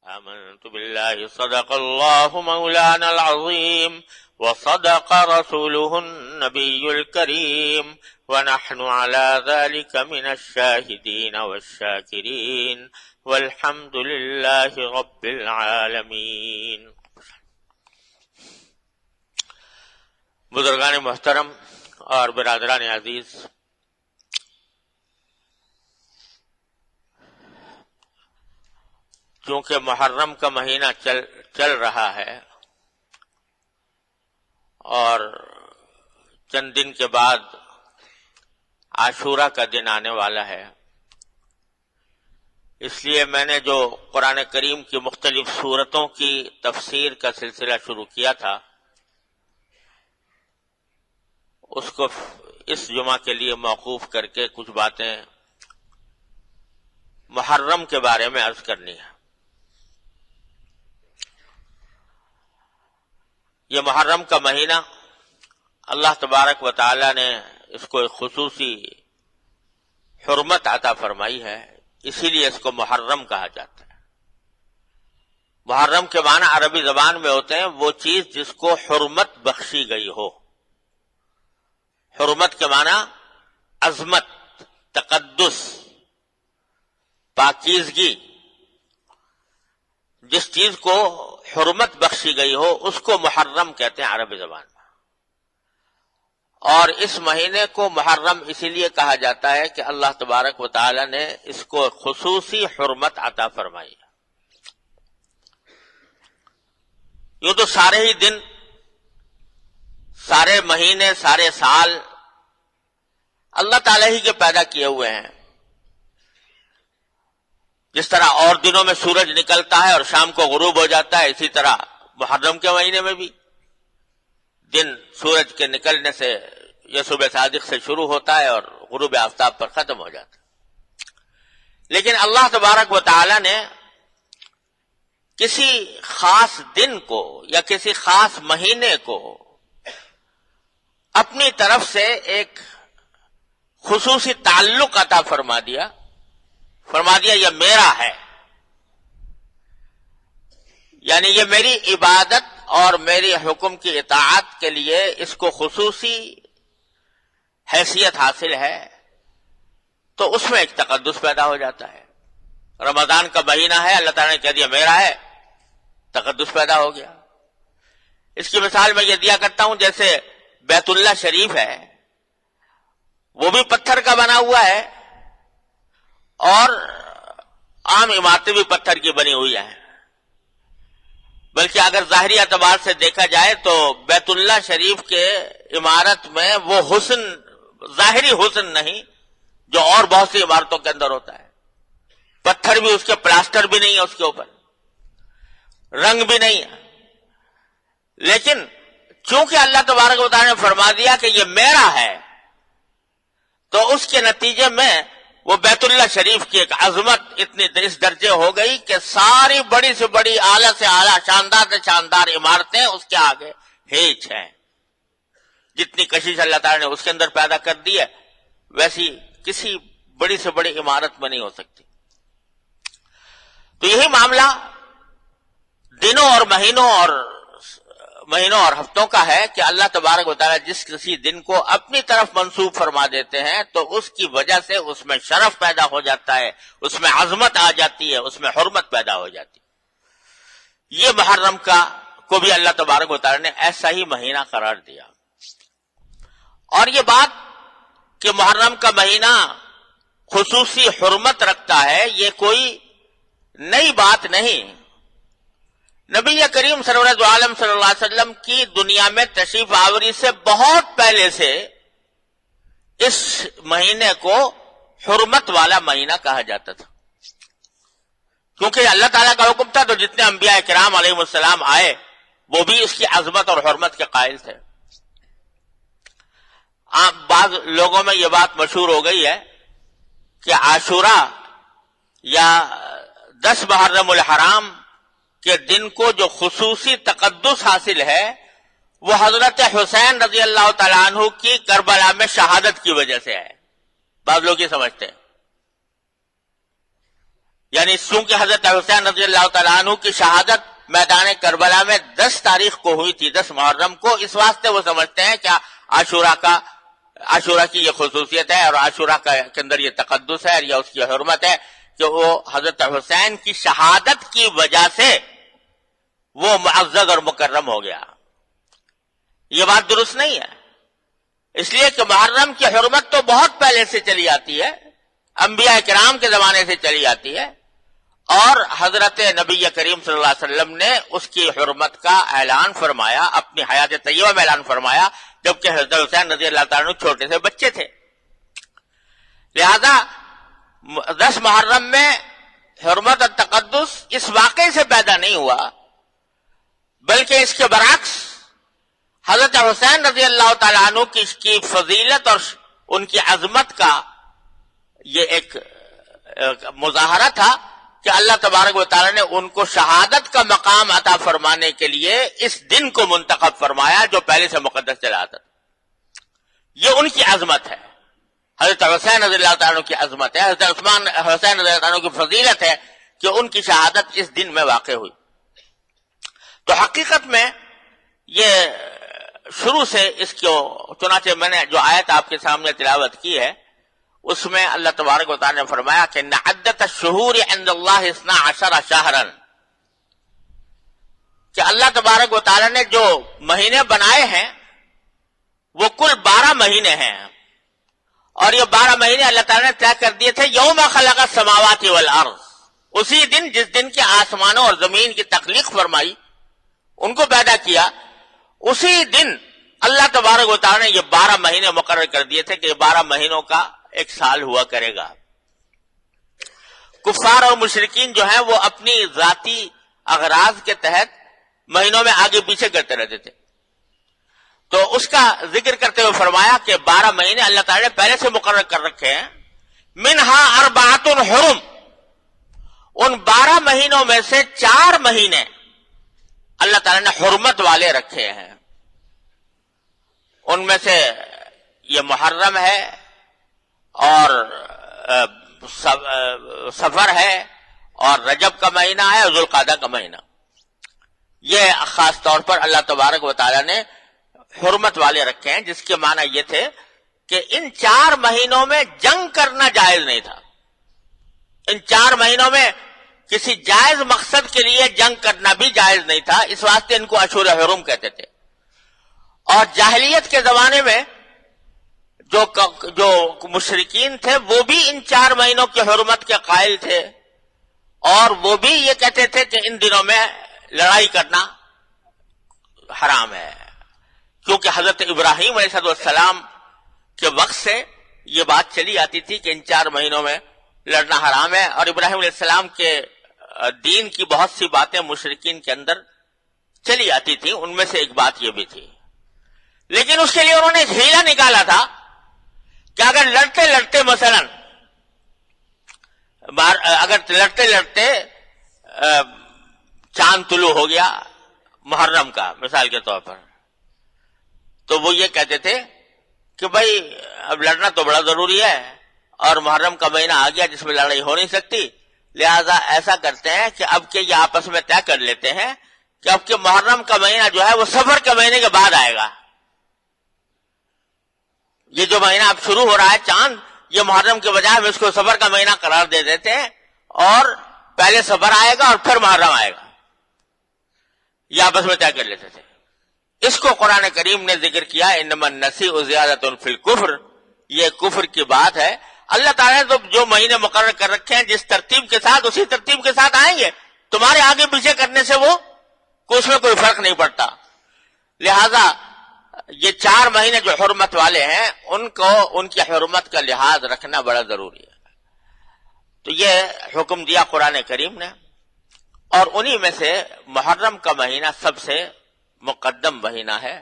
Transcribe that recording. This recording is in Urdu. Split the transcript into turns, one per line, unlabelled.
آمنت بالله صدق الله مولانا العظيم وصدق رسوله النبي الكريم ونحن على ذلك من الشاهدين والشاكرين والحمد لله رب العالمين. بزرگان محترم اور برادران عزیز، چونکہ محرم کا مہینہ چل رہا ہے اور چند دن کے بعد عاشورہ کا دن آنے والا ہے، اس لیے میں نے جو قرآن کریم کی مختلف سورتوں کی تفسیر کا سلسلہ شروع کیا تھا اس کو اس جمعہ کے لیے موقوف کر کے کچھ باتیں محرم کے بارے میں عرض کرنی ہے. یہ محرم کا مہینہ اللہ تبارک و تعالی نے اس کو ایک خصوصی حرمت عطا فرمائی ہے، اسی لیے اس کو محرم کہا جاتا ہے. محرم کے معنی عربی زبان میں ہوتے ہیں وہ چیز جس کو حرمت بخشی گئی ہو. حرمت کے معنی عظمت، تقدس، پاکیزگی. جس چیز کو حرمت بخشی گئی ہو اس کو محرم کہتے ہیں عربی زبان میں. اور اس مہینے کو محرم اسی لیے کہا جاتا ہے کہ اللہ تبارک و تعالی نے اس کو خصوصی حرمت عطا فرمائی ہے. یوں تو سارے ہی دن، سارے مہینے، سارے سال اللہ تعالی ہی کے پیدا کیے ہوئے ہیں. جس طرح اور دنوں میں سورج نکلتا ہے اور شام کو غروب ہو جاتا ہے، اسی طرح محرم کے مہینے میں بھی دن سورج کے نکلنے سے یا صبح صادق سے شروع ہوتا ہے اور غروب آفتاب پر ختم ہو جاتا ہے. لیکن اللہ تبارک و تعالی نے کسی خاص دن کو یا کسی خاص مہینے کو اپنی طرف سے ایک خصوصی تعلق عطا فرما دیا یہ میرا ہے، یعنی یہ میری عبادت اور میری حکم کی اطاعت کے لیے اس کو خصوصی حیثیت حاصل ہے. تو اس میں ایک تقدس پیدا ہو جاتا ہے. رمضان کا مہینہ ہے، اللہ تعالیٰ نے کہہ دیا میرا ہے، تقدس پیدا ہو گیا. اس کی مثال میں یہ دیا کرتا ہوں، جیسے بیت اللہ شریف ہے، وہ بھی پتھر کا بنا ہوا ہے اور عام عمارتیں بھی پتھر کی بنی ہوئی ہیں. بلکہ اگر ظاہری اعتبار سے دیکھا جائے تو بیت اللہ شریف کے عمارت میں وہ حسن، ظاہری حسن نہیں جو اور بہت سی عمارتوں کے اندر ہوتا ہے. پتھر بھی اس کے پلاسٹر بھی نہیں ہے، اس کے اوپر رنگ بھی نہیں ہے. لیکن چونکہ اللہ تبارک و تعالی نے فرما دیا کہ یہ میرا ہے، تو اس کے نتیجے میں وہ بیت اللہ شریف کی ایک عظمت اتنی اس درجے ہو گئی کہ ساری بڑی سے بڑی، اعلیٰ سے اعلیٰ، شاندار سے شاندار عمارتیں اس کے آگے ہیچ ہیں. جتنی کشش اللہ تعالی نے اس کے اندر پیدا کر دی ہے ویسی کسی بڑی سے بڑی عمارت میں نہیں ہو سکتی. تو یہی معاملہ دنوں اور ہفتوں کا ہے کہ اللہ تبارک و تعالی جس کسی دن کو اپنی طرف منسوب فرما دیتے ہیں تو اس کی وجہ سے اس میں شرف پیدا ہو جاتا ہے، اس میں عظمت آ جاتی ہے، اس میں حرمت پیدا ہو جاتی ہے. یہ محرم کو بھی اللہ تبارک و تعالی نے ایسا ہی مہینہ قرار دیا. اور یہ بات کہ محرم کا مہینہ خصوصی حرمت رکھتا ہے یہ کوئی نئی بات نہیں. نبی کریم سرورت عالم صلی اللہ علیہ وسلم کی دنیا میں تشریف آوری سے بہت پہلے سے اس مہینے کو حرمت والا مہینہ کہا جاتا تھا، کیونکہ اللہ تعالیٰ کا حکم تھا. تو جتنے انبیاء کرام علیہ السلام آئے وہ بھی اس کی عظمت اور حرمت کے قائل تھے. بعض لوگوں میں یہ بات مشہور ہو گئی ہے کہ عاشورہ یا 10 محرم الحرام کے دن کو جو خصوصی تقدس حاصل ہے وہ حضرت حسین رضی اللہ تعالیٰ عنہ کی کربلا میں شہادت کی وجہ سے ہے. بعض لوگ یہ سمجھتے ہیں. یعنی چونکہ حضرت حسین رضی اللہ تعالیٰ عنہ کی شہادت میدان کربلا میں 10 تاریخ کو ہوئی تھی، 10 محرم کو، اس واسطے وہ سمجھتے ہیں کہ عاشورہ کی یہ خصوصیت ہے اور عاشورہ کے اندر یہ تقدس ہے یا اس کی حرمت ہے کہ وہ حضرت حسین کی شہادت کی وجہ سے وہ معزز اور مکرم ہو گیا۔ یہ بات درست نہیں ہے، اس لیے کہ محرم کی حرمت تو بہت پہلے سے چلی آتی ہے، انبیاء کرام کے زمانے سے چلی آتی ہے، اور حضرت نبی کریم صلی اللہ علیہ وسلم نے اس کی حرمت کا اعلان فرمایا، اپنی حیات طیبہ میں اعلان فرمایا، جبکہ حضرت حسین رضی اللہ تعالیٰ عنہ چھوٹے سے بچے تھے۔ لہذا 10 محرم میں حرمت اور تقدس اس واقعے سے پیدا نہیں ہوا، بلکہ اس کے برعکس حضرت حسین رضی اللہ تعالیٰ عنہ کی فضیلت اور ان کی عظمت کا یہ ایک مظاہرہ تھا کہ اللہ تبارک و تعالیٰ نے ان کو شہادت کا مقام عطا فرمانے کے لیے اس دن کو منتخب فرمایا جو پہلے سے مقدس چلا آتا تھا۔ یہ ان کی عظمت ہے، حضرت حسین رضی اللہ تعالیٰ عنہ کی عظمت ہے، حضرت عثمان حسین رضی اللہ تعالیٰ عنہ کی فضیلت ہے کہ ان کی شہادت اس دن میں واقع ہوئی۔ تو حقیقت میں یہ شروع سے اس کو، چنانچہ میں نے جو آیت آپ کے سامنے تلاوت کی ہے اس میں اللہ تبارک و تعالیٰ نے فرمایا کہ عدت الشہور عند اللہ 12 شہرا، کہ اللہ تبارک و تعالیٰ نے جو مہینے بنائے ہیں وہ کل 12 مہینے ہیں، اور یہ 12 مہینے اللہ تعالیٰ نے طے کر دیے تھے یوم خلق السماوات والارض، اسی دن جس دن کے آسمانوں اور زمین کی تخلیق فرمائی، ان کو پیدا کیا، اسی دن اللہ تبارک و تعالیٰ نے یہ 12 مہینے مقرر کر دیے تھے کہ یہ 12 مہینوں کا ایک سال ہوا کرے گا۔ کفار اور مشرکین جو ہیں وہ اپنی ذاتی اغراض کے تحت مہینوں میں آگے پیچھے کرتے رہتے تھے، تو اس کا ذکر کرتے ہوئے فرمایا کہ 12 مہینے اللہ تعالیٰ نے پہلے سے مقرر کر رکھے ہیں، منہا 4 حرم، ان 12 مہینوں میں سے 4 مہینے اللہ تعالیٰ نے حرمت والے رکھے ہیں، ان میں سے یہ محرم ہے اور سفر ہے اور رجب کا مہینہ ہے اور ذوالقعدہ کا مہینہ، یہ خاص طور پر اللہ تبارک و تعالیٰ نے حرمت والے رکھے ہیں، جس کے معنی یہ تھے کہ ان 4 مہینوں میں جنگ کرنا جائز نہیں تھا، ان 4 مہینوں میں کسی جائز مقصد کے لیے جنگ کرنا بھی جائز نہیں تھا، اس واسطے ان کو اشہر حرم کہتے تھے۔ اور جاہلیت کے زمانے میں جو مشرکین تھے وہ بھی ان 4 مہینوں کی حرمت کے قائل تھے، اور وہ بھی یہ کہتے تھے کہ ان دنوں میں لڑائی کرنا حرام ہے، کیونکہ حضرت ابراہیم علیہ السلام کے وقت سے یہ بات چلی آتی تھی کہ ان 4 مہینوں میں لڑنا حرام ہے، اور ابراہیم علیہ السلام کے دین کی بہت سی باتیں مشرکین کے اندر چلی آتی تھی، ان میں سے ایک بات یہ بھی تھی، لیکن اس کے لیے انہوں نے ایک ہیلا نکالا تھا کہ اگر لڑتے لڑتے مثلا چاند طلوع ہو گیا محرم کا مثال کے طور پر، تو وہ یہ کہتے تھے کہ بھائی اب لڑنا تو بڑا ضروری ہے اور محرم کا مہینہ آ گیا جس میں لڑائی ہو نہیں سکتی، لہذا ایسا کرتے ہیں کہ اب کے یہ آپس میں طے کر لیتے ہیں کہ اب کے محرم کا مہینہ جو ہے وہ سفر کے مہینے کے بعد آئے گا، یہ جو مہینہ اب شروع ہو رہا ہے چاند، یہ محرم کے بجائے ہم اس کو سفر کا مہینہ قرار دے دیتے ہیں، اور پہلے سفر آئے گا اور پھر محرم آئے گا، یہ آپس میں طے کر لیتے تھے۔ اس کو قرآن کریم نے ذکر کیا انما النسیء زیادۃ فی الکفر، یہ کفر کی بات ہے۔ اللہ تعالیٰ نے تو جو مہینے مقرر کر رکھے ہیں جس ترتیب کے ساتھ اسی ترتیب کے ساتھ آئیں گے، تمہارے آگے پیچھے کرنے سے وہ اس میں کوئی فرق نہیں پڑتا، لہذا یہ 4 مہینے جو حرمت والے ہیں ان کی حرمت کا لحاظ رکھنا بڑا ضروری ہے۔ تو یہ حکم دیا قرآن کریم نے، اور انہی میں سے محرم کا مہینہ سب سے مقدم مہینہ ہے،